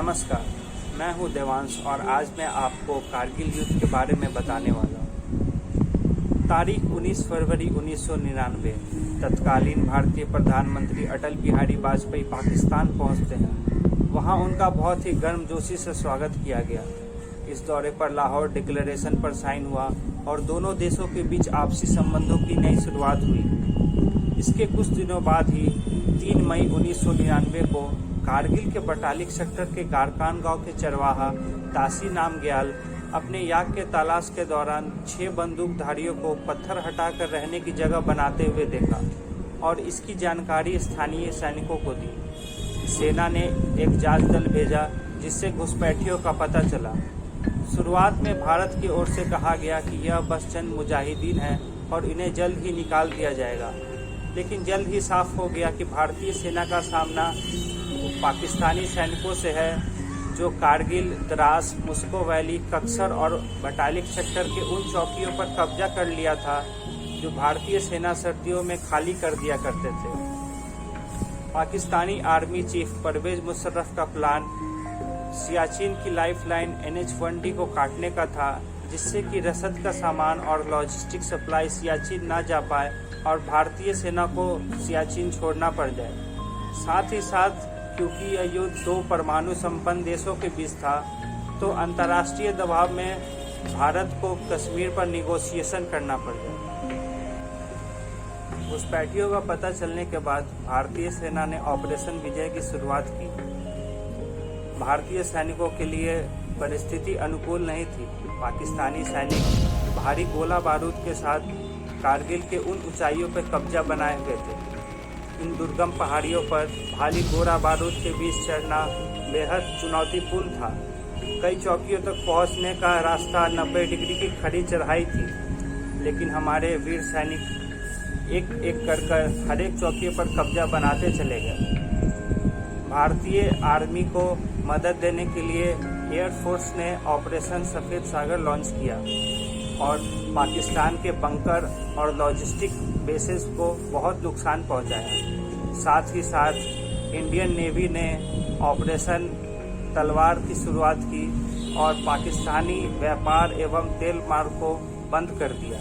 नमस्कार, मैं हूं देवांश और आज मैं आपको कारगिल युद्ध के बारे में बताने वाला हूं। तारीख 19 फरवरी 1999। तत्कालीन भारतीय प्रधानमंत्री अटल बिहारी वाजपेयी पाकिस्तान पहुंचते हैं। वहां उनका बहुत ही गर्मजोशी से स्वागत किया गया। इस दौरे पर लाहौर डिक्लेरेशन पर साइन हुआ और दोनों देशों के बीच आपसी संबंधों की नई शुरुआत हुई। इसके कुछ दिनों बाद ही 3 मई 1999 को कारगिल के बटालिक सेक्टर के गारकान गांव के चरवाहा तासी नामग्याल अपने याक के तलाश के दौरान 6 बंदूकधारियों को पत्थर हटाकर रहने की जगह बनाते हुए देखा और इसकी जानकारी स्थानीय सैनिकों को दी। सेना ने एक जांच दल भेजा जिससे घुसपैठियों का पता चला। शुरुआत में भारत की ओर से कहा गया कि यह बस चंद मुजाहिदीन हैं और इन्हें जल्द ही निकाल दिया जाएगा, लेकिन जल्द ही साफ हो गया कि भारतीय सेना का सामना पाकिस्तानी सैनिकों से है जो कारगिल, द्रास, मुस्को वैली, कक्सर और बटालिक सेक्टर के उन चौकियों पर कब्जा कर लिया था जो भारतीय सेना सर्दियों में खाली कर दिया करते थे। पाकिस्तानी आर्मी चीफ परवेज मुशर्रफ का प्लान सियाचिन की लाइफलाइन NH-1D को काटने का था, जिससे कि रसद का सामान और लॉजिस्टिक सप्लाई सियाचिन ना जा पाए और भारतीय सेना को सियाचिन छोड़ना पड़ जाए। साथ ही साथ क्योंकि यह युद्ध 2 परमाणु संपन्न देशों के बीच था, तो अंतर्राष्ट्रीय दबाव में भारत को कश्मीर पर निगोशिएशन करना पड़ गया। घुसपैठियों का पता चलने के बाद भारतीय सेना ने ऑपरेशन विजय की शुरुआत की। भारतीय सैनिकों के लिए परिस्थिति अनुकूल नहीं थी। पाकिस्तानी सैनिक भारी गोला बारूद के साथ कारगिल के उन ऊंचाइयों पर कब्जा बनाए हुए थे। इन दुर्गम पहाड़ियों पर भारी गोला बारूद के बीच चढ़ना बेहद चुनौतीपूर्ण था। कई चौकियों तक पहुंचने का रास्ता 90 डिग्री की खड़ी चढ़ाई थी, लेकिन हमारे वीर सैनिक एक एक कर हर एक चौकी पर कब्जा बनाते चले गए। भारतीय आर्मी को मदद देने के लिए एयरफोर्स ने ऑपरेशन सफ़ेद सागर लॉन्च किया और पाकिस्तान के बंकर और लॉजिस्टिक बेसेस को बहुत नुकसान पहुंचाया। साथ ही साथ इंडियन नेवी ने ऑपरेशन तलवार की शुरुआत की और पाकिस्तानी व्यापार एवं तेल मार्ग को बंद कर दिया।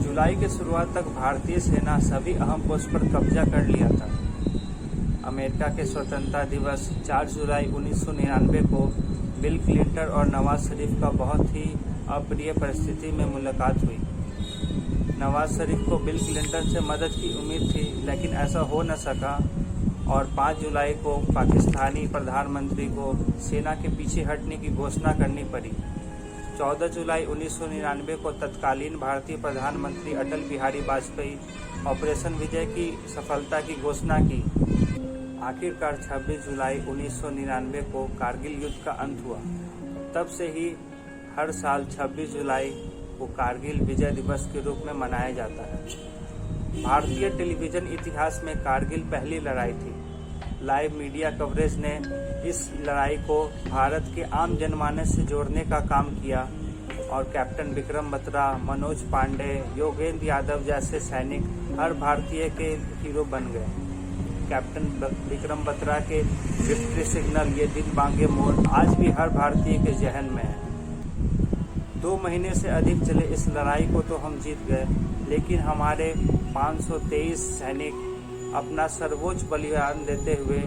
जुलाई के शुरुआत तक भारतीय सेना सभी अहम पोस्ट पर कब्जा कर लिया था। अमेरिका के स्वतंत्रता दिवस 4 जुलाई 1999 को बिल क्लिंटन और नवाज शरीफ का बहुत ही अप्रिय परिस्थिति में मुलाकात हुई। नवाज शरीफ को बिल क्लिंटन से मदद की उम्मीद थी, लेकिन ऐसा हो न सका और 5 जुलाई को पाकिस्तानी प्रधानमंत्री को सेना के पीछे हटने की घोषणा करनी पड़ी। 14 जुलाई 1999 को तत्कालीन भारतीय प्रधानमंत्री अटल बिहारी वाजपेयी ऑपरेशन विजय की सफलता की घोषणा की। आखिरकार 26 जुलाई 1999 को कारगिल युद्ध का अंत हुआ। तब से ही हर साल 26 जुलाई को कारगिल विजय दिवस के रूप में मनाया जाता है। भारतीय टेलीविजन इतिहास में कारगिल पहली लड़ाई थी। लाइव मीडिया कवरेज ने इस लड़ाई को भारत के आम जनमानस से जोड़ने का काम किया और कैप्टन विक्रम बत्रा, मनोज पांडे, योगेंद्र यादव जैसे सैनिक हर भारतीय के हीरो बन गए। कैप्टन विक्रम बत्रा के विक्ट्री सिग्नल, ये दिन बांगे मोड़ आज भी हर भारतीय के जहन में है। 2 महीने से अधिक चले इस लड़ाई को तो हम जीत गए, लेकिन हमारे 523 सैनिक अपना सर्वोच्च बलिदान देते हुए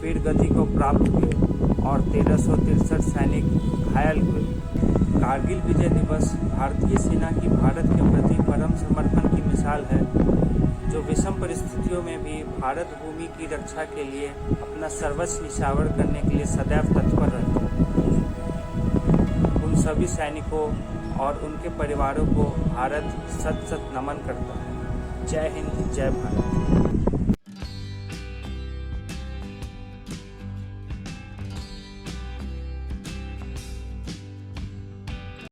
वीर गति को प्राप्त हुए और 1363 सैनिक घायल हुए। कारगिल विजय दिवस भारतीय सेना की भारत के प्रति परम समर्पण की मिसाल है, जो विषम परिस्थितियों में भी भारत भूमि की रक्षा के लिए अपना सर्वस्व निछावर करने के लिए सदैव तत्पर रहते हैं। उन सभी सैनिकों और उनके परिवारों को भारत सत सत नमन करता है। जय हिंद, जय भारत।